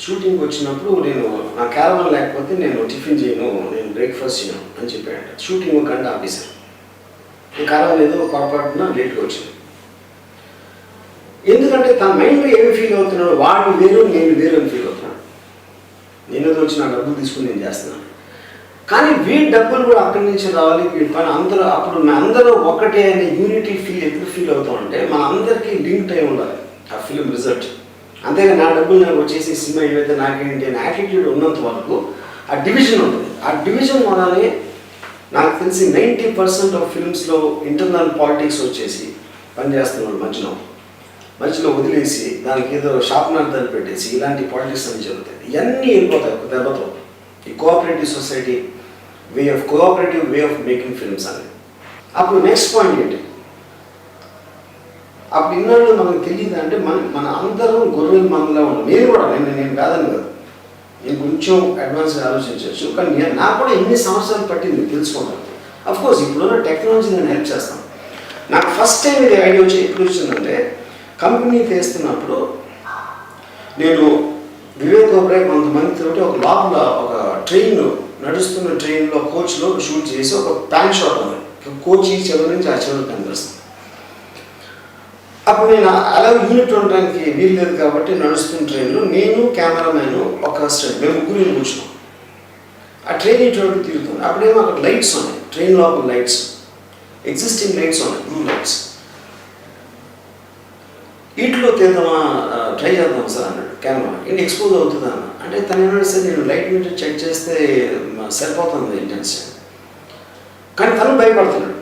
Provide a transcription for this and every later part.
షూటింగ్కి వచ్చినప్పుడు నేను నా క్యారవాన్ లేకపోతే నేను టిఫిన్ చేయను, నేను బ్రేక్ఫాస్ట్ చేయను అని చెప్పాడు. షూటింగ్ ఒక గంట ఆపేశారు. క్యారవాన్ ఏదో పొరపాటున లేట్గా వచ్చింది. ఎందుకంటే తన మైండ్లో ఏమి ఫీల్ అవుతున్నాడు, వాడు వేరు నేను వేరు అని ఫీల్ అవుతున్నాడు. నేను ఏదో వచ్చి నా డబ్బులు తీసుకుని నేను చేస్తున్నాను, కానీ వీడి డబ్బులు కూడా అక్కడి నుంచి రావాలి, వీడి పని అందరూ అప్పుడు అందరూ ఒకటే అనే యూనిటీ ఫీల్ ఎప్పుడు ఫీల్ అవుతామంటే మన అందరికీ లింక్డ్ అయి ఉండాలి ఆ ఫిలిం రిజల్ట్. అంతేగా నా డబ్బులు నాకు వచ్చేసి సినిమా ఏవైతే నాకేంటి అనే యాటిట్యూడ్ ఉన్నంత వరకు ఆ డివిజన్ ఉంటుంది. ఆ డివిజన్ వల్లనే నాకు తెలిసి 90% ఆఫ్ ఫిల్మ్స్లో ఇంటర్నల్ పాలిటిక్స్ వచ్చేసి పనిచేస్తున్నాడు. మధ్యలో వదిలేసి దానికి ఏదో షార్ప్నర్ పెట్టేసి ఇలాంటి పాలిటిక్స్ అని జరుగుతాయి. ఇవన్నీ వెళ్ళిపోతాయి ఒక దెబ్బతో. ఈ cooperative society cooperative way of making films అనేది. అప్పుడు నెక్స్ట్ పాయింట్ ఏంటి, అప్పుడు ఇన్నాళ్ళు మనకు తెలియదు అంటే మన అందరం గొర్రెల మందులా ఉంటాం. నేను కూడా నేను కాదని కాదు, నేను కొంచెం అడ్వాన్స్గా ఆలోచించవచ్చు, కానీ నాకు కూడా ఎన్ని సంవత్సరాలు పట్టింది తెలుసుకోవడానికి. అఫ్కోర్స్ ఇప్పుడున్న టెక్నాలజీ నేను హెల్ప్ చేస్తాను. నాకు ఫస్ట్ టైం ఇది ఐడియా వచ్చి ఎప్పుడు వచ్చిందంటే కంపెనీ చేస్తున్నప్పుడు నేను వివేక్ ఓబ్రాయ్ కొంతమందితో ఒక లోపల ఒక నడుస్తున్న ట్రైన్లో కోచ్లో షూట్ చేసి ఒక ప్యాన్ షాట్ ఉంది. కోచ్ ఈ చివరి నుంచి ఆ చివరికి కనిపిస్తుంది. అప్పుడు నేను అలా యూనిట్ ఉండడానికి వీలు లేదు కాబట్టి నడుస్తున్న ట్రైన్లో నేను కెమెరామ్యాన్ ఒక స్టెప్ మేము ముగ్గురు కూర్చున్నాం. ఆ ట్రైన్ ఇటువంటి తిరుగుతుంది. అప్పుడేమో అక్కడ లైట్స్ ఉన్నాయి, ట్రైన్ లోపల లైట్స్, ఎగ్జిస్టింగ్ లైట్స్ ఉన్నాయి, బ్లూ లైట్స్. వీటిలో తీద్దామా, ట్రై చేద్దాం సార్ అన్నాడు కెమెరా. ఏంటి ఎక్స్పోజ్ అవుతుందా అన్న అంటే తను ఏమన్నా సార్ నేను లైట్ మీటర్ చెక్ చేస్తే సరిపోతుంది ఇంటెన్సిటీ, కానీ తను భయపడుతున్నాడు.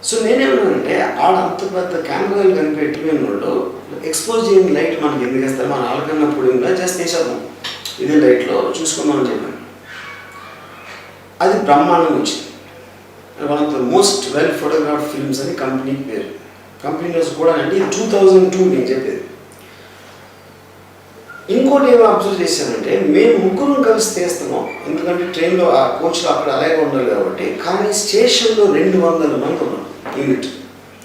సో నేనేమన్నానంటే అంత పెద్ద కెమెరాలు కనిపెట్టిపోయిన వాళ్ళు ఎక్స్పోజ్ చేయని లైట్ మనకి ఎందుకు వేస్తారు, మన ఆలకన్నప్పుడు ఇంకా జస్ట్ వేసేద్దాం ఇదే లైట్లో చూసుకుందామని చెప్పాను. అది బ్రహ్మాండంగా వచ్చింది. One of the most well photograph films అని కంపెనీకి పేరు. కంపెనీస్ కూడా అంటే ఇది 2002 నేను చెప్పేది. ఇంకోటి ఏమో అబ్జర్వ్ చేశానంటే మేము ముగ్గురు కలిసి తీస్తున్నాం, ఎందుకంటే ట్రైన్లో ఆ కోచ్లో అక్కడ అలాగే ఉండాలి కాబట్టి. కానీ స్టేషన్లో 200 మంది ఉన్నారు యూనిట్.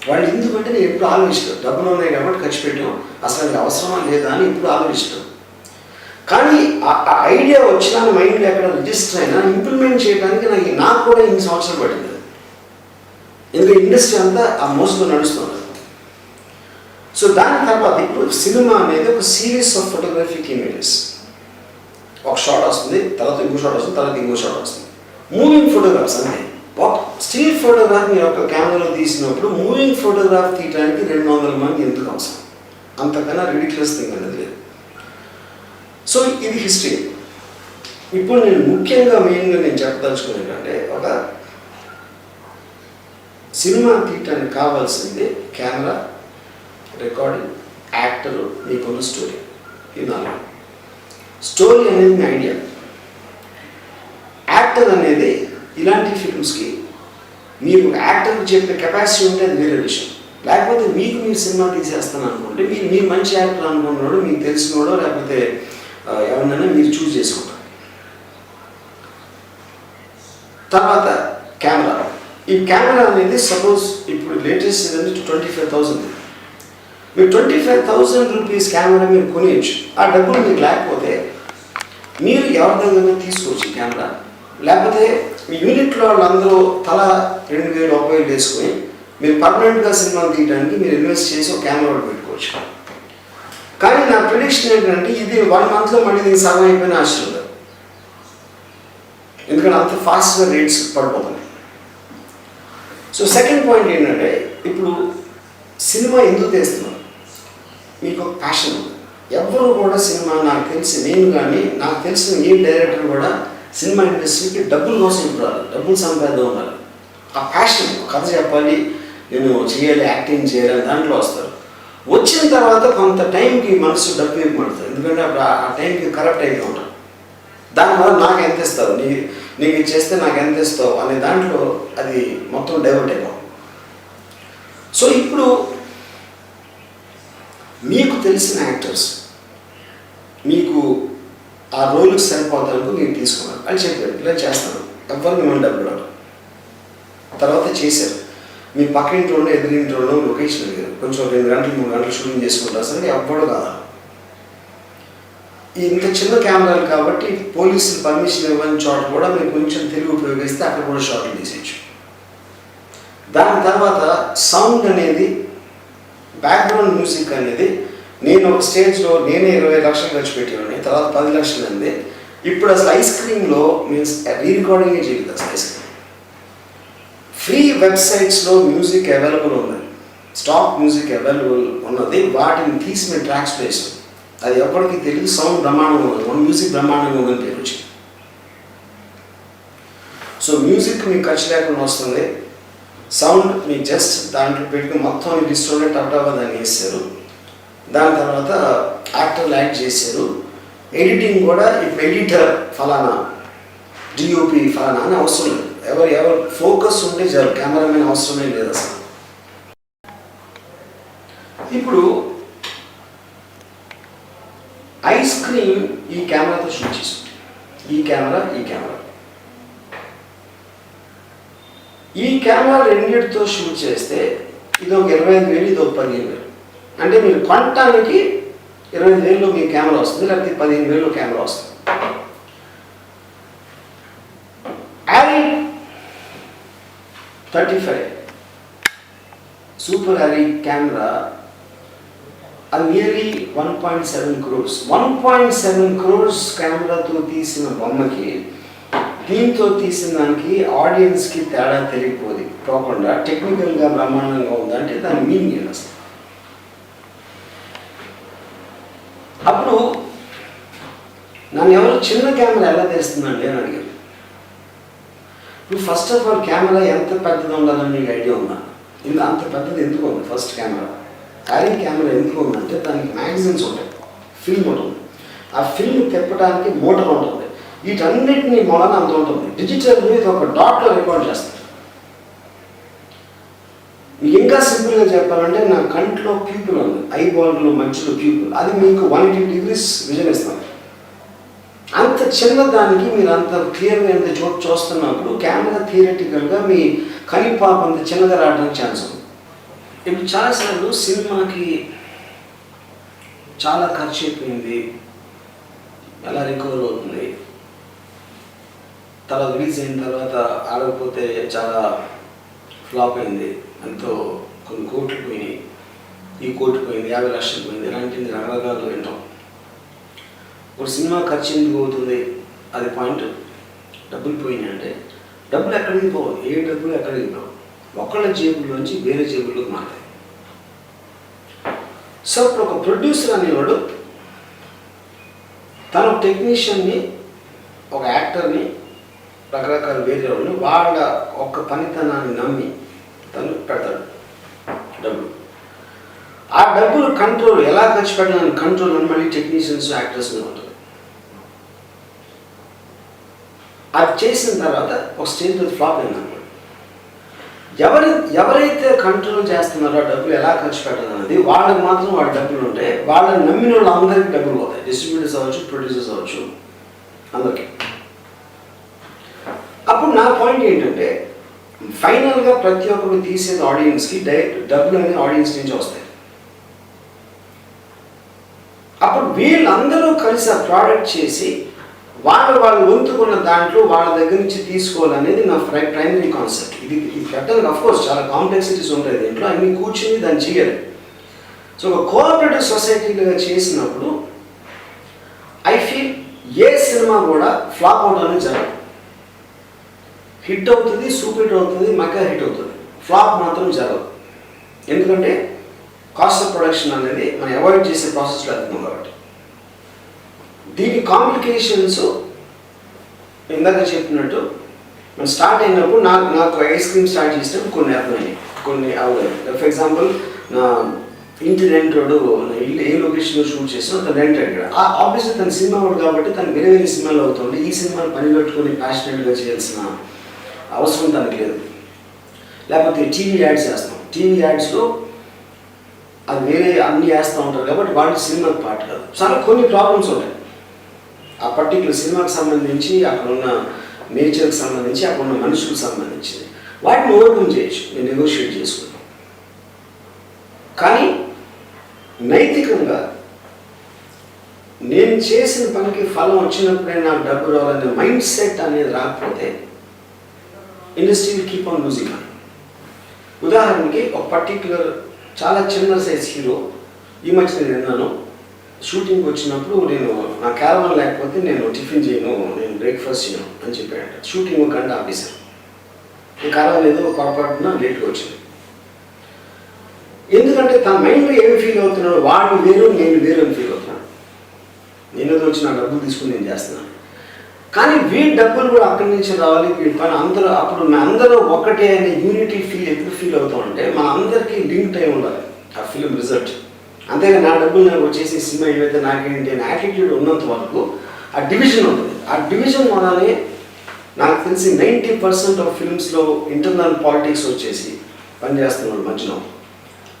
వాళ్ళు ఎందుకంటే నేను ఎప్పుడు ఆలోచిస్తాను, డబ్బులు ఉన్నాయి కాబట్టి ఖర్చు పెట్టాం, అసలు అది అవసరమా లేదా అని ఇప్పుడు ఆలోచిస్తాను. కానీ ఆ ఐడియా వచ్చినా మైండ్లో ఎక్కడ రిజిస్టర్ అయినా ఇంప్లిమెంట్ చేయడానికి నాకు కూడా ఇన్ని సంవత్సరాలు పట్టింది. ఎందుకంటే ఇండస్ట్రీ అంతా ఆ మోసంలో నడుస్తుంది. సో దాని తర్వాత ఇప్పుడు సినిమా అనేది ఒక సిరీస్ ఆఫ్ ఫోటోగ్రఫిక్ ఇమేజెస్. ఒక షాట్ వస్తుంది, తర్వాత ఇంకో షాట్ వస్తుంది, తర్వాత ఇంకో షాట్ వస్తుంది. మూవింగ్ ఫోటోగ్రాఫ్స్ అంతే. ఒక స్టిల్ ఫోటోగ్రాఫ్ మీరు ఒక కెమెరాలో తీసినప్పుడు మూవింగ్ ఫోటోగ్రాఫ్ తీయడానికి 200 మంది ఎందుకు అవసరం? అంతకన్నా రిడిక్యులస్ థింగ్ అనేది లేదు. సో ఇది హిస్టరీ. ఇప్పుడు నేను ముఖ్యంగా మెయిన్గా నేను చెప్పదలుచుకునేటంటే ఒక సినిమా తీయటానికి కావాల్సింది కెమెరా, రికార్డింగ్, యాక్టరు, మీకున్న స్టోరీ. ఇది 4. స్టోరీ అనేది మీ ఐడియా. యాక్టర్ అనేది ఇలాంటి ఫిల్మ్స్కి మీకు యాక్టర్కి చెప్పే కెపాసిటీ ఉంటే అది వేరే విషయం. లేకపోతే మీరు సినిమా తీసేస్తాను అనుకుంటే మీరు మంచి యాక్టర్ అనుకున్నాడు, మీకు తెలిసినోడో లేకపోతే ఎవరినైనా మీరు చూస్ చేసుకుంటారు. తర్వాత కెమెరా. ఈ కెమెరా అనేది సపోజ్ ఇప్పుడు లేటెస్ట్ ఏదంటే 25,000. మీరు 25,000 రూపీస్ కెమెరా మీరు కొనేయచ్చు. ఆ డబ్బులు మీకు లేకపోతే మీరు ఎవరి దగ్గర తీసుకోవచ్చు కెమెరా. లేకపోతే మీ యూనిట్లో వాళ్ళందరూ తలా 2,000 రూపాయలు వేసుకొని మీరు పర్మనెంట్గా సినిమాలు తీయడానికి మీరు ఇన్వెస్ట్ చేసి ఒక కెమెరా పెట్టుకోవచ్చు. కానీ నా ప్రిడిక్షన్ ఏంటంటే ఇది 1 మంత్లో మళ్ళీ దీనికి సగం అయిపోయిన ఆశ్చర్యం లేదు. ఎందుకంటే అంత ఫాస్ట్గా రేట్స్ పడిపోతున్నాయి. సో సెకండ్ పాయింట్ ఏంటంటే ఇప్పుడు సినిమా ఎందుకు తీస్తున్నారు? మీకు ఒక ప్యాషన్ ఉంది. ఎవరు కూడా సినిమా నాకు తెలిసి నేను కానీ నాకు తెలిసిన ఏ డైరెక్టర్ కూడా సినిమా ఇండస్ట్రీకి డబ్బుల కోసం ఇప్పుడు రాదు, డబ్బులు సంపాదిద్దాం ఉన్నారు. ఆ ప్యాషన్, కథ చెప్పాలి, నేను చేయాలి, యాక్టింగ్ చేయాలి దాంట్లో వస్తారు. వచ్చిన తర్వాత కొంత టైంకి మనసు డబ్బు ఇవ్వబడుతుంది, ఎందుకంటే అప్పుడు ఆ టైంకి కరెక్ట్ అయిపోతూ ఉంటాను. దానివల్ల నాకు ఎంత ఇస్తావు, నీకు చేస్తే నాకు ఎంత ఇస్తావు అనే దాంట్లో అది మొత్తం డైవర్ట్ అయిపోతుంది. సో ఇప్పుడు మీకు తెలిసిన యాక్టర్స్ మీకు ఆ రోల్కి సరిపోతానికి మీరు తీసుకున్నారు అని చెప్పారు, ఇలా చేస్తారు, ఎవరు మిమ్మల్ని డబ్బులు రాడు. తర్వాత చేశారు, మీ పక్కింట్లోనో ఎదురింట్లోనో లొకేషన్ అడిగారు, కొంచెం 2 గంటలు 3 గంటలు షూటింగ్ చేసుకుంటారు సరే, ఎవ్వడు కాదు. ఇంత చిన్న కెమెరాలు కాబట్టి పోలీసులు పర్మిషన్ ఇవ్వని చోట కూడా మీరు కొంచెం తెలుగు ఉపయోగిస్తే అక్కడ కూడా షాట్లు తీసేయచ్చు. దాని తర్వాత సౌండ్ అనేది, బ్యాక్గ్రౌండ్ మ్యూజిక్ అనేది, నేను ఒక స్టేజ్లో నేనే 20 లక్షలు ఖర్చు పెట్టేవాడిని, తర్వాత 10 లక్షలు అంది. ఇప్పుడు అసలు ఐస్ క్రీమ్లో మీన్స్ రీరికార్డింగే చేయలేదు అసలు ఐస్ క్రీమ్. ఫ్రీ వెబ్సైట్స్లో మ్యూజిక్ అవైలబుల్ ఉంది, స్టాక్ మ్యూజిక్ అవైలబుల్ ఉన్నది. వాటిని తీసి మేము ట్రాక్స్ వేసాం. అది ఎప్పటికీ తెలియదు. సౌండ్ బ్రహ్మాండంగా ఉంది, మన మ్యూజిక్ బ్రహ్మాండంగా ఉందని పేరు వచ్చింది. సో మ్యూజిక్ మీకు ఖర్చు లేకుండా వస్తుంది. సౌండ్ మీకు జస్ట్ దాంట్లో పెట్టుకుని మొత్తం డిస్టోర్నెట్ అవుతావా దాన్ని వేసారు. దాని తర్వాత యాక్టర్లు యాక్ట్ చేశారు. ఎడిటింగ్ కూడా ఇప్పుడు ఎడిటర్ ఫలానా, డిఓపి ఫలానా అని అవసరం లేదు. ఎవరు ఫోకస్ ఉంటే చాలు, కెమెరామెన్ అవసరమే లేదు అసలు. ఇప్పుడు ఐస్ క్రీమ్ ఈ కెమెరాతో షూట్ చేస్తుంది. ఈ కెమెరా రెండింటితో షూట్ చేస్తే ఇది ఒక 25,000, ఇది ఒక 15,000. అంటే మీరు కొనటానికి 25,000లో మీ కెమెరా వస్తుంది, లేకపోతే 15,000లో కెమెరా వస్తుంది. ARRI 35 సూపర్ ARRI కెమెరా అది నియర్లీ 1.7 crores. 1.7 crores కెమెరాతో తీసిన బొమ్మకి దీంతో తీసిన దానికి ఆడియన్స్కి తేడా పోకుండా టెక్నికల్గా బ్రహ్మాండంగా ఉందంటే దాని మీనింగ్ ఏంటి అసలు? అప్పుడు నన్ను ఎవరు చిన్న కెమెరా ఎలా తెస్తుందండి అని అడిగారు. ఇప్పుడు ఫస్ట్ ఆఫ్ ఆల్ కెమెరా ఎంత పెద్దది ఉండాలని మీకు ఐడియా ఉందా? అంత పెద్దది ఎందుకు ఉంది? ఫస్ట్ కెమెరా ARRI కెమెరా ఎందుకు ఉందంటే దానికి మ్యాగజైన్స్ ఉంటాయి, ఫిల్మ్ ఉంటుంది. ఆ ఫిల్మ్ తిప్పడానికి మోటార్ ఉంటుంది. వీటన్నిటిని మొదల అంత ఉంటుంది. డిజిటల్ ఇది ఒక డాట్లో రికార్డ్ చేస్తారు. మీకు ఇంకా సింపుల్గా చెప్పాలంటే నా కంట్లో ప్యూపుల్ ఉంది, ఐబాల్లో మధ్యలో ప్యూపుల్, అది మీకు 180 degrees విజన్ ఇస్తుంది. అంత చిన్నదానికి మీరు అంత క్లియర్గా ఎంత చూస్తున్నప్పుడు కెమెరా థియరటికల్గా మీ కనిపాప అంత చిన్నగా రావడానికి ఛాన్స్ ఉంది. ఇప్పుడు చాలాసార్లు సినిమాకి చాలా ఖర్చు అయిపోయింది, ఎలా రికవర్ అవుతుంది, తర్వాత రిలీజ్ అయిన తర్వాత ఆడకపోతే చాలా ఫ్లాప్ అయింది, ఎంతో కొన్ని కోట్లు పోయినాయి, ఈ కోట్లు పోయింది, 50 లక్షలు పోయింది, ఇలాంటివి రకరకాలు వింటాం. ఒక సినిమా ఖర్చు ఎందుకు అవుతుంది? అది పాయింట్. డబ్బులు పోయినాయి అంటే డబ్బులు ఎక్కడికి పోవు, ఏ డబ్బులు ఎక్కడికి పోవు, ఒకళ్ళ జేబుల్లోంచి వేరే జేబుల్లోకి మారుతాయి. సో ఇప్పుడు ఒక ప్రొడ్యూసర్ అనేవాడు తన టెక్నీషియన్ని, ఒక యాక్టర్ని, రకరకాల వేరే వాళ్ళు వాళ్ళ ఒక్క పనితనాన్ని నమ్మి తను పెడతాడు డబ్బులు. ఆ డబ్బులు కంట్రోల్ ఎలా ఖర్చు పెట్టాలని కంట్రోల్ అని మళ్ళీ టెక్నీషియన్స్, యాక్టర్స్ ఉంటుంది. అది చేసిన తర్వాత ఒక స్టేజ్లో ఫ్లాప్ అయిందన్నమాట. ఎవరైతే కంట్రోల్ చేస్తున్నారో డబ్బులు ఎలా ఖర్చు పెట్టాలన్నది వాళ్ళకి మాత్రం వాళ్ళ డబ్బులు ఉంటాయి. వాళ్ళని నమ్మిన వాళ్ళు అందరికీ డబ్బులు పోతాయి. డిస్ట్రిబ్యూటర్స్ అవ్వచ్చు, ప్రొడ్యూసర్స్ అవ్వచ్చు, అందరికీ. అప్పుడు నా పాయింట్ ఏంటంటే ఫైనల్గా ప్రతి ఒక్కరు తీసేది ఆడియన్స్కి, డైరెక్ట్ డబ్బులు అనేది ఆడియన్స్ నుంచి వస్తాయి. అప్పుడు వీళ్ళందరూ కలిసి ఆ ప్రోడక్ట్ చేసి వాళ్ళు వంతుకున్న దాంట్లో వాళ్ళ దగ్గర నుంచి తీసుకోవాలనేది నా ప్రైమరీ కాన్సెప్ట్. ఇది పెట్టడానికి అఫ్కోర్స్ చాలా కాంప్లెక్సిటీస్ ఉంటాయి దీంట్లో, అన్ని కూర్చుని దాన్ని చేయాలి. సో ఒక కోఆపరేటివ్ సొసైటీగా చేసినప్పుడు ఐ ఫీల్ ఏ సినిమా కూడా ఫ్లాప్ అవడం అనేది జరగదు. హిట్ అవుతుంది, సూపర్ హిట్ అవుతుంది, మెగా హిట్ అవుతుంది, ఫ్లాప్ మాత్రం జరగదు. ఎందుకంటే కాస్ట్ ఆఫ్ ప్రొడక్షన్ అనేది మనం అవాయిడ్ చేసే ప్రాసెస్లో వెళ్తున్నాం కాబట్టి. దీని కాంప్లికేషన్స్ ఇందాక చెప్పినట్టు మనం స్టార్ట్ అయినప్పుడు నాకు ఐస్ క్రీమ్ స్టార్ట్ చేసినప్పుడు కొన్ని అర్థమైనాయి, కొన్ని అవ్వలేదు. ఫర్ ఎగ్జాంపుల్ నా ఇంటి రెంటోడు నా ఇల్లు ఏ లొకేషన్లో షూట్ చేసినా తను రెంట్ అడిగాడు. ఆబ్వియస్లీ తన సినిమా వాడు కాబట్టి తను వేరే వేరే సినిమాలు అవుతుంది. ఈ సినిమాని పని కట్టుకొని ప్యాషనెట్గా చేయాల్సిన అవసరం తనకి లేదు. లేకపోతే టీవీ యాడ్స్ చేస్తాం, టీవీ యాడ్స్లో అది వేరే అన్నీ వేస్తూ ఉంటారు కాబట్టి వాళ్ళు సినిమాకి పార్ట్ కాదు. చాలా కొన్ని ప్రాబ్లమ్స్ ఉంటాయి ఆ పర్టికులర్ సినిమాకి సంబంధించి, అక్కడ ఉన్న నేచర్కి సంబంధించి, అక్కడ ఉన్న మనుషులకు సంబంధించి. వాటిని ఓవర్కమ్ చేయొచ్చు, నేను నెగోషియేట్ చేసుకుంటాం. కానీ నైతికంగా నేను చేసిన పనికి ఫలం వచ్చినప్పుడే నాకు డబ్బు రావాలనే మైండ్ సెట్ అనేది రాకపోతే industry will keep on losing money. ఉదాహరణకి ఒక పర్టిక్యులర్ చాలా చిన్న సైజ్ హీరో ఈ మధ్య నేను విన్నాను, షూటింగ్ వచ్చినప్పుడు నేను నా క్యారవన్ లేకపోతే నేను టిఫిన్ చేయను, నేను బ్రేక్ఫాస్ట్ చేయను అని చెప్పాడు. షూటింగ్ ఒక గంట ఆపేశాను. ఈ క్యారవన్ ఏదో పొరపాటున లేట్గా వచ్చింది. ఎందుకంటే తన మైండ్లో ఏమి ఫీల్ అవుతున్నాడు, వాడు వేరు నేను వేరు అని ఫీల్ అవుతున్నాడు. నేను ఏదో వచ్చి నా డబ్బులు తీసుకుని నేను చేస్తున్నాను, కానీ వీడి డబ్బులు కూడా అక్కడి నుంచి రావాలి, వీడి పని అందరూ అప్పుడు అందరూ ఒకటే అనే యూనిటీ ఫీల్ ఎప్పుడు ఫీల్ అవుతామంటే మన అందరికీ లింక్ అయి ఉండాలి ఆ ఫిలిం రిజల్ట్. అంతేగా నా డబ్బులు నాకు వచ్చేసి సినిమా ఏవైతే నాకేంటి అనే యాటిట్యూడ్ ఉన్నంత వరకు ఆ డివిజన్ ఉంటుంది. ఆ డివిజన్ వల్లనే నాకు తెలిసి 90% ఆఫ్ ఫిల్మ్స్లో ఇంటర్నల్ పాలిటిక్స్ వచ్చేసి పనిచేస్తున్నాడు.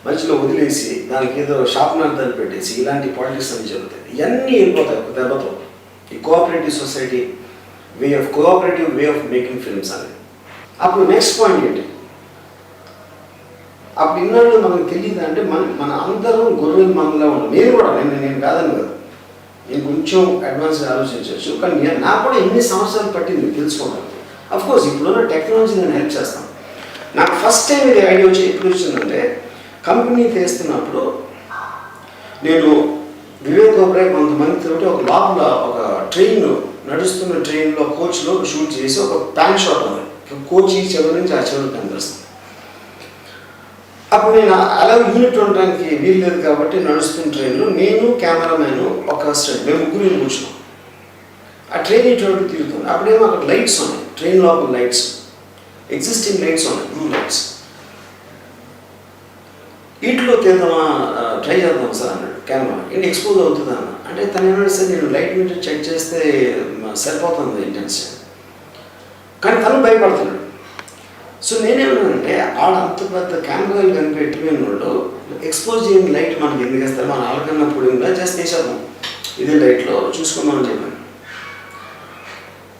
మధ్యలో వదిలేసి దానికి ఏదో షార్ప్నర్ పెట్టేసి ఇలాంటి పాలిటిక్స్ అని జరుగుతాయి. ఇవన్నీ వెళ్ళిపోతాయి ఒక దెబ్బతో. ఈ cooperative society cooperative way of making films అనేది. అప్పుడు నెక్స్ట్ పాయింట్ ఏంటి, అప్పుడు ఇన్నాళ్ళు మనకు తెలియదు అంటే మన అందరం గొర్రెల మందులా ఉండదు. నేను కూడా నేను కాదని కాదు, నేను కొంచెం అడ్వాన్స్గా ఆలోచించవచ్చు, కానీ నాకు కూడా ఎన్ని సంవత్సరాలు పట్టింది తెలుసుకోవడానికి. అఫ్కోర్స్ ఇప్పుడున్న టెక్నాలజీ నేను హెల్ప్ చేస్తాను. నాకు ఫస్ట్ టైం ఇది ఐడియా వచ్చి ఎప్పుడు వచ్చిందంటే కంపెనీ తీస్తున్నప్పుడు నేను వివేక్ ఓబ్రాయ్ కొంతమందితో ఒక లోపల ఒక ట్రైన్ నడుస్తున్న ట్రైన్లో కోచ్లో షూట్ చేసి ఒక ప్యాన్ షాట్ ఉంది, కోచ్ ఈ చివరి నుంచి ఆ చివరి కనిపిస్తుంది. అప్పుడు నేను అలా యూనిట్ ఉండడానికి వీలు లేదు కాబట్టి నడుస్తున్న ట్రైన్లో నేను కెమెరామ్యాన్ ఒక అసిస్టెంట్ మేము ముగ్గురు కూర్చున్నాం. ఆ ట్రైన్ ఇటువంటి తిరుగుతుంది. అప్పుడేమో అక్కడ లైట్స్ ఉన్నాయి, ట్రైన్ లోపల లైట్స్, ఎగ్జిస్టింగ్ లైట్స్ ఉన్నాయి, బ్లూ లైట్స్. వీటిలో తీద్దామా, ట్రై చేద్దాం సార్ అన్నాడు కెమెరా, ఏంటి ఎక్స్పోజ్ అవుతుందా అన్న. అంటే తను ఏమన్నా సార్ నేను లైట్ మీటర్ చెక్ చేస్తే సరిపోతుంది ఇంటెన్షన్, కానీ తను భయపడుతున్నాడు. సో నేనేమన్నానంటే ఆడ అంత పెద్ద కెమెరాలు కనిపెట్టిపోయిన వాళ్ళు ఎక్స్పోజ్ చేయని లైట్ మనకి ఎందుకు వేస్తారు, మన ఆలకన్నా పొడిగా చేస్తే వేసేద్దాం ఇదే లైట్లో చూసుకుందామని చెప్పాను.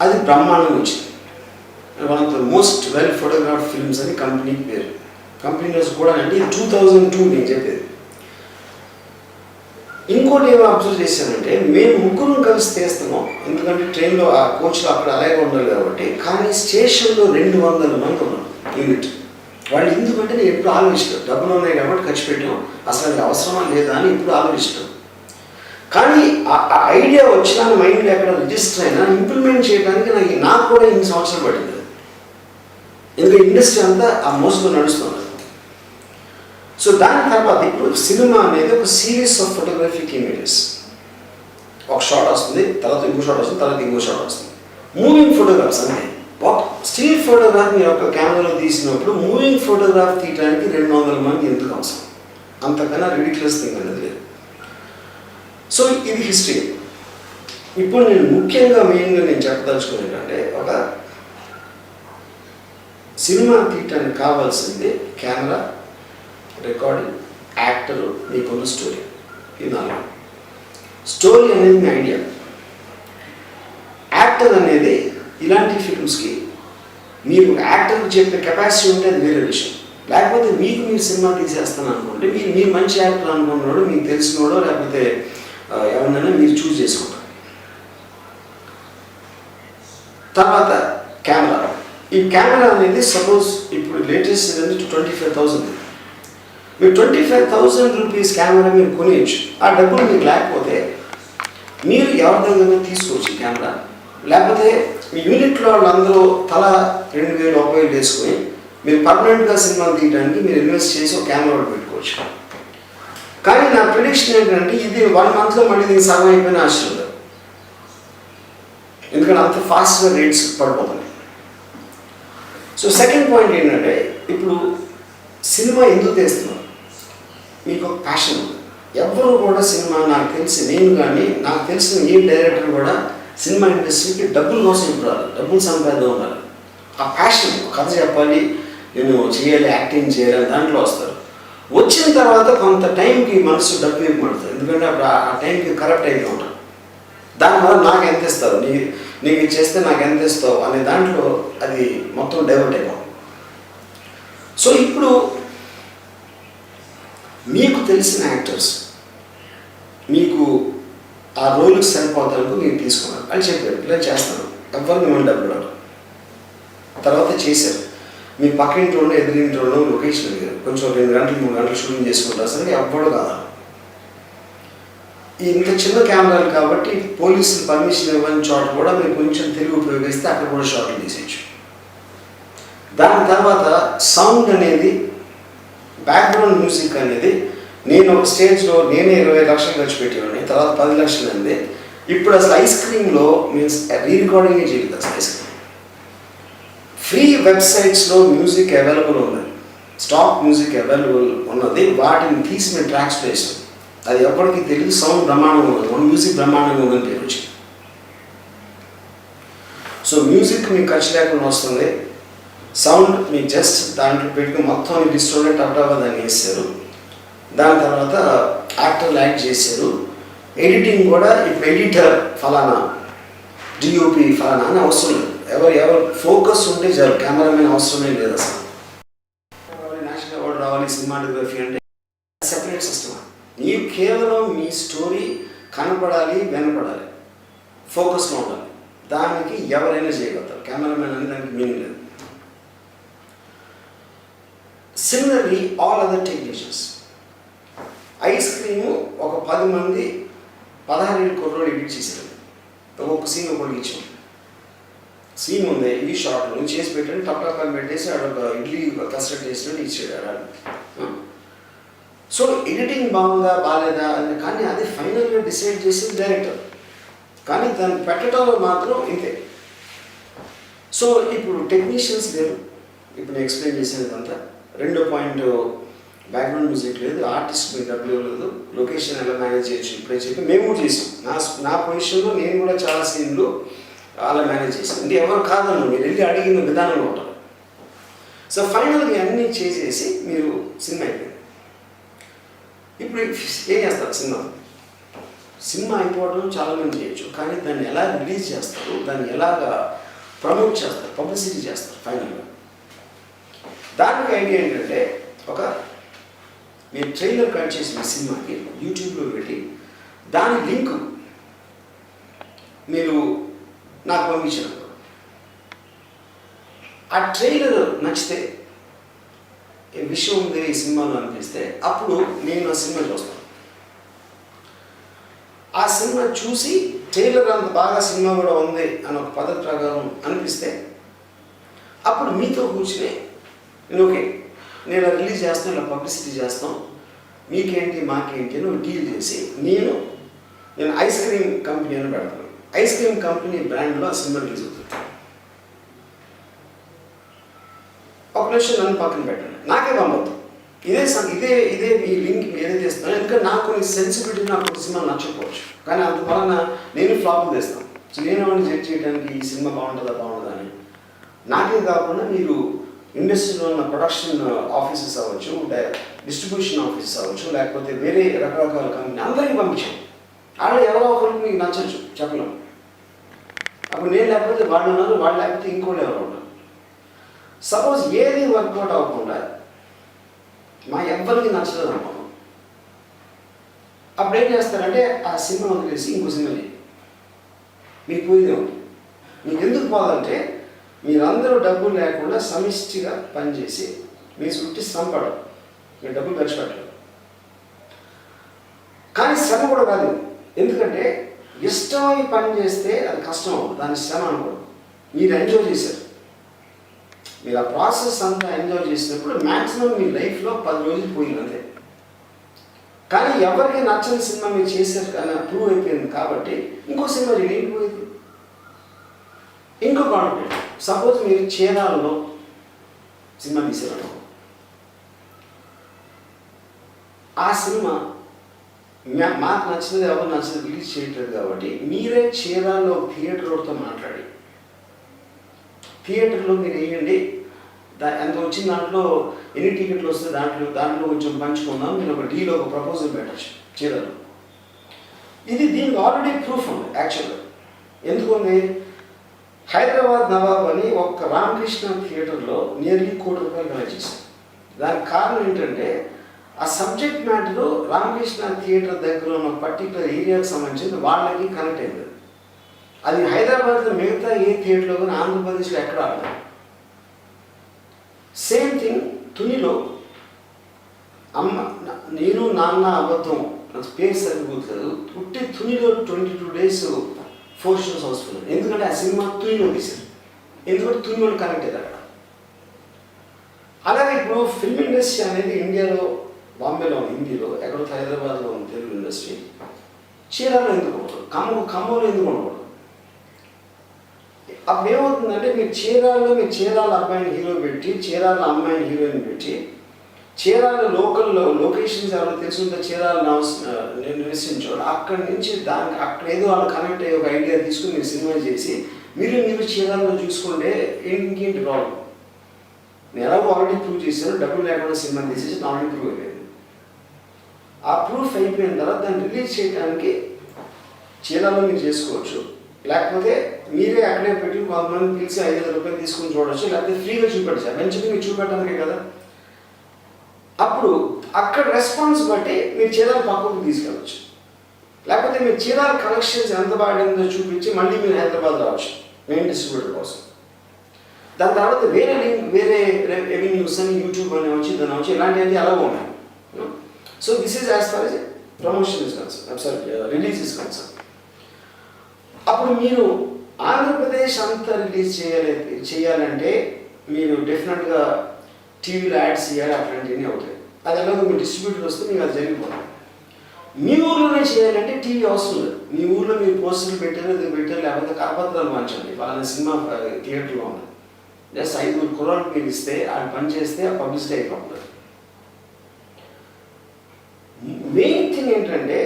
అది బ్రహ్మాండంగా వచ్చింది. One of the most well photograph films అని కంపెనీకి పేరు. కంపెనీస్ కూడా అంటే 2002 నేను చెప్పేది. ఇంకోటి ఏమో అబ్జర్వ్ చేశానంటే మేము ముగ్గురం కలిసి తీస్తున్నాం, ఎందుకంటే ట్రైన్లో ఆ కోచ్లో అక్కడ అలాగే ఉండాలి కాబట్టి, కానీ స్టేషన్లో 200 మంది ఉన్నారు యూనిట్. వాళ్ళు ఎందుకంటే నేను ఎప్పుడు ఆలోచిస్తాను, డబ్బులు ఉన్నాయి కాబట్టి ఖర్చు పెట్టాం, అసలు అది అవసరమా లేదా అని ఇప్పుడు ఆలోచిస్తాను. కానీ ఆ ఐడియా వచ్చినా మైండ్లో ఎక్కడ రిజిస్టర్ అయినా ఇంప్లిమెంట్ చేయడానికి నాకు కూడా ఇన్ని సంవత్సరాలు పడింది. ఎందుకంటే ఇండస్ట్రీ అంతా ఆ మోసంలో నడుస్తుంది. సో దాని తర్వాత ఇప్పుడు సినిమా అనేది ఒక సిరీస్ ఆఫ్ ఫోటోగ్రఫిక్ ఇమేజెస్. ఒక షాట్ వస్తుంది, తర్వాత ఇంకో షాట్ వస్తుంది, తర్వాత ఇంకో షాట్ వస్తుంది. మూవింగ్ ఫోటోగ్రాఫ్స్ అంటే స్టిల్ ఫోటోగ్రాఫ్ మీరు ఒక కెమెరాలో తీసినప్పుడు మూవింగ్ ఫోటోగ్రాఫ్ తీయడానికి 200 మంది ఎందుకు అవసరం, అంతకన్నా రిడిక్యులస్ థింగ్ అనేది లేదు. సో ఇది హిస్టరీ. ఇప్పుడు నేను ముఖ్యంగా మెయిన్గా నేను చెప్పదలుచుకునేది అంటే ఒక సినిమా తీయటానికి కావాల్సింది కెమెరా, రికార్డింగ్, యాక్టరు, మీకున్న స్టోరీ. ఇది నాలుగు. స్టోరీ అనేది మీ ఐడియా. యాక్టర్ అనేది ఇలాంటి ఫిల్మ్స్కి మీరు యాక్టర్కి చెప్పే కెపాసిటీ ఉంటే అది వేరే విషయం. లేకపోతే మీకు మీరు సినిమా తీసేస్తాను అనుకుంటే మీరు మంచి యాక్టర్ అనుకున్నాడో, మీకు తెలిసినోడో, లేకపోతే ఎవరినైనా మీరు చూస్ చేసుకుంటారు. తర్వాత కెమెరా. ఈ కెమెరా అనేది సపోజ్ ఇప్పుడు లేటెస్ట్ ఏంటంటే 25,000. మీరు 25,000 రూపీస్ కెమెరా మీరు కొనేయచ్చు. ఆ డబ్బులు మీకు లేకపోతే మీరు ఎవరి దగ్గర తీసుకోవచ్చు ఈ కెమెరా. లేకపోతే మీ యూనిట్లో వాళ్ళందరూ తల 2,000 1,000 వేసుకొని మీరు పర్మనెంట్గా సినిమాలు తీయడానికి మీరు ఇన్వెస్ట్ చేసి ఒక కెమెరా పెట్టుకోవచ్చు. కానీ నా ప్రిడిక్షన్ ఏంటంటే ఇది 1 మంత్లో మళ్ళీ దీనికి సగం అయిపోయిన ఆశ్చర్యం లేదు, ఎందుకంటే అంత ఫాస్ట్గా రేట్స్ పడిపోతున్నాయి. సో సెకండ్ పాయింట్ ఏంటంటే ఇప్పుడు సినిమా ఎందుకు తీస్తున్నాం, మీకు ఒక ప్యాషన్ ఉంది. ఎవరు కూడా సినిమా నాకు తెలిసి నేను కానీ నాకు తెలిసిన ఏ డైరెక్టర్ కూడా సినిమా ఇండస్ట్రీకి డబ్బుల కోసం ఇప్పుడు రాదు, డబ్బులు సంపాదన ఉండాలి. ఆ ప్యాషన్, కథ చెప్పాలి, నేను చేయాలి, యాక్టింగ్ చేయాలి, దాంట్లో వస్తారు. వచ్చిన తర్వాత కొంత టైంకి మనసు డబ్బు ఇవ్వబడుతుంది, ఎందుకంటే అప్పుడు ఆ టైంకి కరెక్ట్ అయిపోయి ఉంటాను. దానివల్ల నాకు ఎంత ఇస్తారు, నీకు చేస్తే నాకు ఎంత ఇస్తావు అనే దాంట్లో అది మొత్తం డైవర్ట్ అయిపోతుంది. సో ఇప్పుడు మీకు తెలిసిన యాక్టర్స్, మీకు ఆ రోల్కి సరిపోతానికి మీరు తీసుకున్నారు అని చెప్పారు. ఇలా చేస్తాను, ఎవరు మిమ్మల్ని డబ్బులు అడగరు. తర్వాత చేశారు. మీ పక్కింట్లోనూ ఎదురింట్లోనూ లొకేషన్ అడిగారు, కొంచెం 2 గంటలు 3 గంటలు షూటింగ్ చేసుకుంటారు. సరే ఎవ్వడు కాదు. ఇంత చిన్న కెమెరాలు కాబట్టి పోలీసులు పర్మిషన్ ఇవ్వని చోట కూడా మీరు కొంచెం తెలివి ఉపయోగిస్తే అక్కడ కూడా షాట్లు తీసేయచ్చు. దాని తర్వాత సౌండ్ అనేది, బ్యాక్గ్రౌండ్ మ్యూజిక్ అనేది, నేను ఒక స్టేజ్లో నేనే 20 లక్షలు ఖర్చు పెట్టేవాడిని, తర్వాత 10 లక్షలు అంది. ఇప్పుడు అసలు ఐస్ క్రీమ్లో మీన్స్ రీరికార్డింగే చేయలేదు. అసలు ఐస్ క్రీమ్ ఫ్రీ వెబ్సైట్స్లో మ్యూజిక్ అవైలబుల్ ఉన్నది, స్టాక్ మ్యూజిక్ అవైలబుల్ ఉన్నది. వాటిని తీసి మేము ట్రాక్స్ వేసాం. అది ఎప్పటికీ తెలియదు. సౌండ్ బ్రహ్మాండంగా ఉన్నది, మన మ్యూజిక్ బ్రహ్మాండంగా ఉందని పేరు వచ్చింది. సో మ్యూజిక్ మీకు ఖర్చు లేకుండా వస్తుంది. సౌండ్ మీకు జస్ట్ దాంట్లో పెట్టుకుని మొత్తం డిస్టోర్ట్ టప్టాగా దాన్ని వేసారు. దాని తర్వాత యాక్టర్లు యాక్ట్ చేశారు. ఎడిటింగ్ కూడా ఇప్పుడు ఎడిటర్ ఫలానా, డిఓపి ఫలానా అని అవసరం లేదు. ఎవరు ఫోకస్ ఉంటే చాలు, కెమెరామెన్ అవసరమే లేదు. అసలు నేషనల్ అవార్డు రావాలి సినిమాటోగ్రఫీ అంటే సెపరేట్ సిస్టమ్. నీవు కేవలం మీ స్టోరీ కనపడాలి, వినపడాలి, ఫోకస్లో ఉండాలి. దానికి ఎవరైనా చేయగలుగుతారు, కెమెరామెన్ అని దానికి మీనింగ్ లేదు. Similarly all other technicians. Ice cream ఒక 10 మంది 16 ఏళ్ళ కుర్రోడు ఎడిట్ చేశారు. ఒక సీన్ ఒకటి ఇచ్చాం. సీన్ ఉంది, ఈ షార్ట్ నుంచి చేసి పెట్టండి, టప్టాపాలు పెట్టేసి ఆడ ఇడ్లీ కస్టర్డ్ చేసినట్టు ఇచ్చాడు. సో ఎడిటింగ్ బాగుందా బాగాలేదా అని, కానీ అది ఫైనల్గా డిసైడ్ చేసింది డైరెక్టర్. కానీ దాన్ని పెట్టడంలో మాత్రం ఇంతే. సో ఇప్పుడు టెక్నీషియన్స్ లేరు. ఇప్పుడు నేను ఎక్స్ప్లెయిన్ చేసేదంతా 2 పాయింట్ బ్యాక్గ్రౌండ్ మ్యూజిక్ లేదు, ఆర్టిస్ట్ మీకు డబ్బులు లేదు, లొకేషన్ ఎలా మేనేజ్ చేయొచ్చు ఇప్పుడే చెప్పి మేము కూడా చేసాం. నా పొజిషన్లో నేను కూడా చాలా సీన్లు అలా మేనేజ్ చేసాను. అంటే ఎవరు కాదన్నా, మీరు వెళ్ళి అడిగిన విధానంలో ఉంటారు. సో ఫైనల్గా అన్నీ చేసేసి మీరు సినిమా అయిపోయింది. ఇప్పుడు ఏం చేస్తారు? సినిమా అయిపోవడం చాలామంది చేయొచ్చు, కానీ దాన్ని ఎలా రిలీజ్ చేస్తారు, దాన్ని ఎలాగా ప్రమోట్ చేస్తారు, పబ్లిసిటీ చేస్తారు. ఫైనల్గా దానికి ఐడియా ఏంటంటే, మీరు ట్రైలర్ కట్ చేసిన సినిమాకి యూట్యూబ్లో పెట్టి దాని లింక్ మీరు నాకు పంపించారు. ఆ ట్రైలర్ నచ్చితే, ఏ విషయం ఉంది ఈ సినిమాలో అనిపిస్తే, అప్పుడు నేను ఆ సినిమా చూస్తాను. ఆ సినిమా చూసి ట్రైలర్ అంత బాగా సినిమా కూడా ఉంది అని ఒక పద్ధతి ప్రకారం అనిపిస్తే, అప్పుడు మీతో కూర్చుని నేను ఓకే నేను రిలీజ్ చేస్తాను, ఇలా పబ్లిసిటీ చేస్తాం, మీకేంటి మాకేంటి అని డీల్ చేసి నేను ఐస్ క్రీమ్ కంపెనీ అని పెడతాను. ఐస్ క్రీమ్ కంపెనీ బ్రాండ్లో ఆ సినిమా రిలీజ్ అవుతుంది. ఒక నిమిషం నన్ను పక్కన పెట్టండి, నాకే పంపొద్దు. ఇదే ఈ లింక్ ఏదైతే ఇస్తానో, ఎందుకంటే నాకు కొన్ని సెన్సిబిలిటీ, నాకు సినిమా నచ్చకపోవచ్చు, కానీ అంత వలన నేను ఫ్లాప్లు తెస్తాను. సో నేను ఏమన్నా జడ్జ్ చేయడానికి ఈ సినిమా బాగుంటుందా అని. నాకే కాకుండా మీరు ఇండస్ట్రీలో ఉన్న ప్రొడక్షన్ ఆఫీసెస్ అవ్వచ్చు, డిస్ట్రిబ్యూషన్ ఆఫీసెస్ అవ్వచ్చు, లేకపోతే వేరే రకరకాల కంపెనీ అందరికీ పంపించాను. వాళ్ళు ఎవరో ఒకరికి మీకు నచ్చచ్చు, చెప్పలేము. అప్పుడు నేను లేకపోతే వాళ్ళు ఉన్నారు, వాళ్ళు లేకపోతే ఇంకోళ్ళు ఎవరు ఉంటారు. సపోజ్ ఏది వర్కౌట్ అవ్వకుండా మా ఎవ్వరికి నచ్చలేదు అనుకోండి, అప్పుడు ఏం చేస్తారంటే ఆ సినిమా వదిలేసి ఇంకో సినిమా లేదు. మీకు పోయేదే ఉంటుంది. మీకు ఎందుకు పోదంటే, మీరందరూ డబ్బులు లేకుండా సమిష్టిగా పనిచేసి మీ చుట్టూ శ్రమ పడరు, మీరు డబ్బులు ఖర్చు పెట్టరు. కానీ శ్రమ కూడా కాదు, ఎందుకంటే ఇష్టమై పని చేస్తే అది కష్టం అవుతుంది, దాని శ్రమ అనుకోండి. మీరు ఎంజాయ్ చేశారు, మీరు ఆ ప్రాసెస్ అంతా ఎంజాయ్ చేసినప్పుడు మ్యాక్సిమం మీ లైఫ్లో 10 రోజులు పోయింది అంతే. కానీ ఎవరికి నచ్చని సినిమా మీరు చేశారు కానీ ప్రూవ్ అయిపోయింది కాబట్టి ఇంకో సినిమా రిలీజ్ పోయింది. ఇంకో కాన్ఫిడెంట్, సపోజ్ మీరు చీరాలలో సినిమా తీసారు, ఆ సినిమా మాకు నచ్చినది ఎవరు నచ్చినది రిలీజ్ చేయట్లేదు కాబట్టి మీరే చీరాల్లో థియేటర్తో మాట్లాడి థియేటర్లో మీరు వేయండి, ఎంత వచ్చిన దాంట్లో ఎన్ని టికెట్లు వస్తే దాంట్లో కొంచెం పంచుకుందాం, మీరు ఒక డీలో ఒక ప్రపోజల్ పెట్టచ్చు చీరాలో. దీనికి ఆల్రెడీ ప్రూఫ్ ఉంది యాక్చువల్గా. ఎందుకుంది? హైదరాబాద్ నవాబ్ అని ఒక రామకృష్ణ థియేటర్లో నియర్లీ ₹1 కోటి కలెక్ట్ చేశారు. దానికి కారణం ఏంటంటే ఆ సబ్జెక్ట్ మ్యాటర్ రామకృష్ణ థియేటర్ దగ్గర ఉన్న పర్టికులర్ ఏరియాకి సంబంధించి వాళ్ళకి కనెక్ట్ అయింది. అది హైదరాబాద్లో మిగతా ఏ థియేటర్లో కానీ ఆంధ్రప్రదేశ్లో ఎక్కడ ఆడలేదు. సేమ్ థింగ్ తునిలో అమ్మ నేను నాన్న అబద్ధం పేరు సరిపోతుంది పుట్టి తునిలో 22 days 4 shows హౌస్ఫుల్. ఎందుకంటే ఆ సినిమా తునిలో తీశారు, ఎందుకంటే తునిలో కనెక్ట్ అయ్యారు అక్కడ. అలాగే ఇప్పుడు ఫిల్మ్ ఇండస్ట్రీ అనేది ఇండియాలో బాంబేలో ఉంది, హిందీలో ఎక్కడో హైదరాబాద్లో ఉంది తెలుగు ఇండస్ట్రీ. చీరాలో ఎందుకు ఉండదు, ఖమ్మంలో ఎందుకు ఉండకూడదు? అప్పుడు ఏమవుతుందంటే మీరు చీరాల అబ్బాయిని హీరో పెట్టి చీరాల అమ్మాయిని హీరోయిన్ పెట్టి చీరాల లోకల్లో లొకేషన్స్ ఎవరైనా తెలుసుంటే చీరాల నేను నివసించాడు అక్కడి నుంచి దానికి అక్కడ ఏదో వాళ్ళు కనెక్ట్ అయ్యి ఒక ఐడియా తీసుకుని మీరు సినిమా చేసి మీరు చీరాలలో చూసుకుంటే ఇంకేంటి ప్రాబ్లం? నేను ఎలాగో ఆల్రెడీ ప్రూవ్ చేశాను, డబ్బులు లేకుండా సినిమా తీసేసి ఆల్రెడీ ప్రూవ్ అయిపోయింది. ఆ ప్రూఫ్ అయిపోయిన తర్వాత దాన్ని రిలీజ్ చేయడానికి చీరాలలో మీరు చేసుకోవచ్చు, లేకపోతే మీరే అక్కడే పెట్టి కొంతమంది పిలిచి 5,000 రూపాయలు తీసుకుని చూడవచ్చు, లేకపోతే ఫ్రీగా చూపెట్టచ్చు. వెంచర్గా మీరు చూపెట్టడానికే కదా. అప్పుడు అక్కడ రెస్పాన్స్ బట్టి మీరు చీరాల పక్కకు తీసుకెళ్ళచ్చు, లేకపోతే మీరు చీరాల కలెక్షన్స్ ఎంత బాగుందో చూపించి మళ్ళీ మీరు హైదరాబాద్ రావచ్చు మెయిన్ డిస్ట్రిబ్యూటర్ కోసం. దాని తర్వాత వేరే రెవెన్యూస్ అని యూట్యూబ్ అని వచ్చి దాని వచ్చి ఇలాంటివన్నీ అలాగే ఉన్నాయి. So this is as far as promotion is concern, sorry release is concern. అప్పుడు మీరు ఆంధ్రప్రదేశ్ అంతా రిలీజ్ చేయాలంటే మీరు డెఫినెట్గా టీవీలో యాడ్స్ చేయాలి, అట్లాంటివన్నీ అవుతాయి. అది ఎలాగో మీ డిస్ట్రిబ్యూటర్ వస్తే మీకు అది జరిగిపోతుంది. మీ ఊర్లోనే చేయాలంటే టీవీ అవసరం లేదు. మీ ఊర్లో మీరు పోస్టర్లు పెట్టారు లేకపోతే కరపత్రాలు మార్చండి, వాళ్ళని సినిమా థియేటర్లో ఉంది, జస్ట్ 5 crores మీరు ఇస్తే అది పని చేస్తే ఆ పబ్లిసిటీ అయిపోతుంది. మెయిన్ థింగ్ ఏంటంటే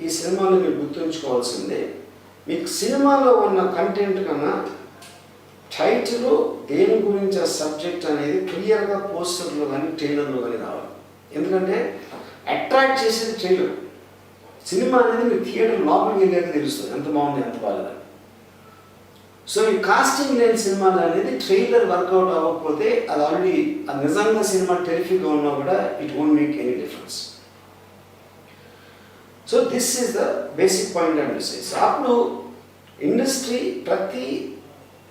ఈ సినిమాలో మీరు గుర్తుంచుకోవాల్సిందే, మీకు సినిమాలో ఉన్న కంటెంట్ కన్నా టైటిల్ దేని గురించి ఆ సబ్జెక్ట్ అనేది క్లియర్గా పోస్టర్లో కానీ ట్రైలర్లో కానీ రావాలి. ఎందుకంటే అట్రాక్ట్ చేసేది ట్రైలర్. సినిమా అనేది మీరు థియేటర్ లోపలికి వెళ్ళాక తెలుస్తుంది ఎంత బాగుంది ఎంత బాగాలేదని. సో ఈ కాస్టింగ్ లేని సినిమాలు అనేది ట్రైలర్ వర్కౌట్ అవ్వకపోతే అది ఆల్రెడీ అది నిజంగా సినిమా టెరిఫిక్గా ఉన్నా కూడా it won't make any difference. So this is the basic point and decides. అప్పుడు ఇండస్ట్రీ ప్రతి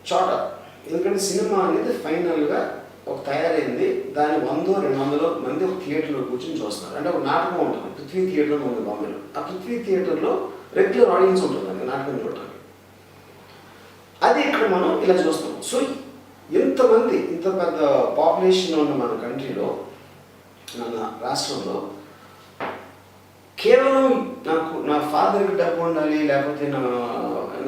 చోట, ఎందుకంటే సినిమా అనేది ఫైనల్గా ఒక తయారైంది, దాని 100-200 మంది ఒక థియేటర్లో కూర్చొని చూస్తున్నారు. అంటే ఒక నాటకం ఉంటుంది, పృథ్వీ థియేటర్లో ఉంది బాంబేలో. ఆ పృథ్వీ థియేటర్లో రెగ్యులర్ ఆడియన్స్ ఉంటుంది అండి నాటకం చూడటానికి. అది ఇక్కడ మనం ఇలా చూస్తాం. సో ఎంతమంది ఇంత పెద్ద పాపులేషన్ ఉన్న మన కంట్రీలో, మన రాష్ట్రంలో కేవలం నా ఫాదర్కి డబ్బు ఉండాలి, లేకపోతే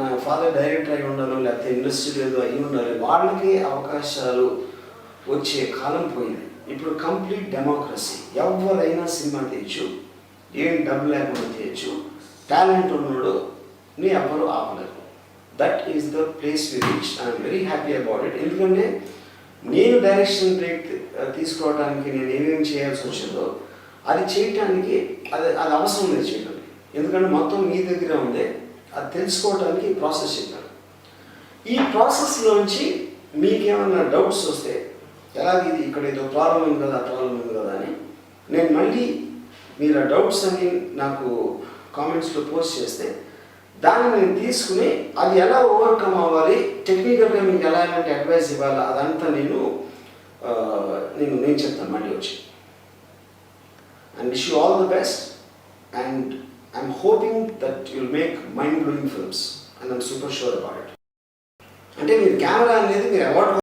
నా ఫాదర్ డైరెక్టర్ అయి ఉండాలి, లేకపోతే ఇండస్ట్రీ ఏదో అయి ఉండాలి, వాళ్ళకి అవకాశాలు వచ్చే కాలం పోయింది. ఇప్పుడు కంప్లీట్ డెమోక్రసీ, ఎవరైనా సినిమా తీయచ్చు, ఏం డబ్బు లేకుండా తీయచ్చు, టాలెంట్ ఉన్నాడు నీ ఎవరు ఆపలేరు. That is the place we reach. I'm very happy about it. ఎందుకంటే నేను డైరెక్షన్ బ్రేక్ తీసుకోవడానికి నేను ఏమేమి చేయాల్సి వచ్చిందో అది చేయటానికి అది అవసరం లేదు చేయడానికి. ఎందుకంటే మొత్తం మీ దగ్గర ఉంది, అది తెలుసుకోవడానికి ప్రాసెస్ చెప్పాను. ఈ ప్రాసెస్లోంచి మీకేమైనా డౌట్స్ వస్తే ఎలాగ ఇది ఇక్కడ ఏదో ప్రాబ్లం ఉంది కదా ప్రాబ్లం ఉంది కదా అని నేను మళ్ళీ మీరు ఆ డౌట్స్ అని నాకు కామెంట్స్లో పోస్ట్ చేస్తే దాన్ని నేను తీసుకుని అది ఎలా ఓవర్కమ్ అవ్వాలి, టెక్నికల్గా మీకు ఎలా ఎలాంటి అడ్వైస్ ఇవ్వాలి, అదంతా నేను చెప్తాను మళ్ళీ వచ్చి. And wish you all the best, and I'm hoping that you'll make mind-blowing films, and I'm super sure about it. అంటే మీరు కెమెరా అనేది మీరు అవార్డు